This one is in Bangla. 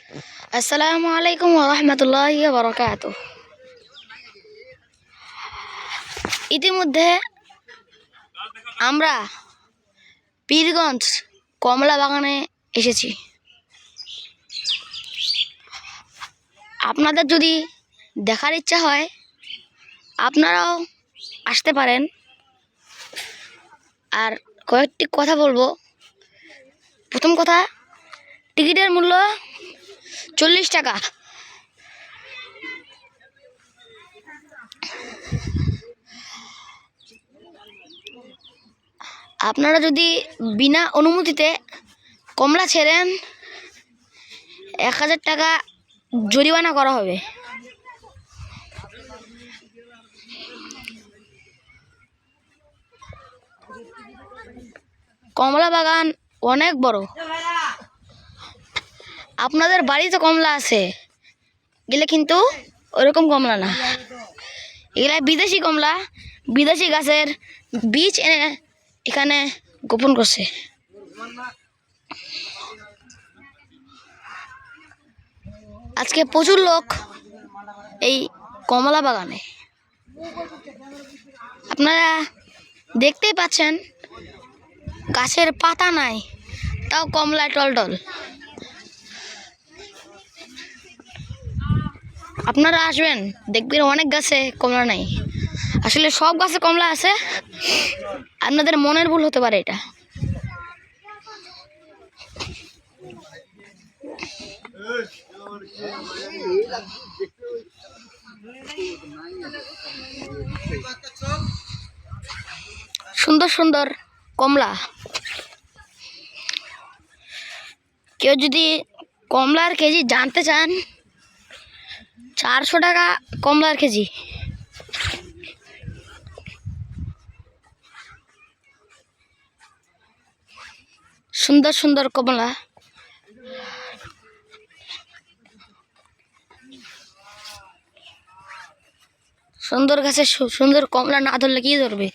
আসসালামু আলাইকুম ওয়া রাহমাতুল্লাহি ওয়া বারাকাতুহু। ইতিমধ্যে আমরা পীরগঞ্জ কমলা বাগানে এসেছি। আপনাদের যদি দেখার ইচ্ছা হয় আপনারাও আসতে পারেন। আর কয়েকটি কথা বলবো। প্রথম কথা, টিকিটের মূল্য 40 টাকা। আপনারা যদি বিনা অনুমতিতে কমলা ছেড়েন 1000 টাকা জরিমানা করা হবে। কমলা বাগান অনেক বড়। আপনাদের বাড়িতে কমলা আছে, এগুলো কিন্তু ওরকম কমলা না। এগুলা বিদেশি কমলা, বিদেশি গাছের বীজ এনে এখানে গোপন করছে। আজকে প্রচুর লোক এই কমলা বাগানে। আপনারা দেখতেই পাচ্ছেন গাছের পাতা নাই, তাও কমলা টলটল। আপনারা আসবেন, দেখবেন অনেক গাছে কমলা নাই। আসলে সব গাছে কমলা আছে, আপনাদের মনের ভুল হতে পারে এটা। সুন্দর সুন্দর কমলা। কেউ যদি কমলার কেজি জানতে চান, 400 টাকা কমলার কেজি। সুন্দর সুন্দর কমলা। সুন্দর গাছে সুন্দর কমলা না ধরলে কি ধরবে?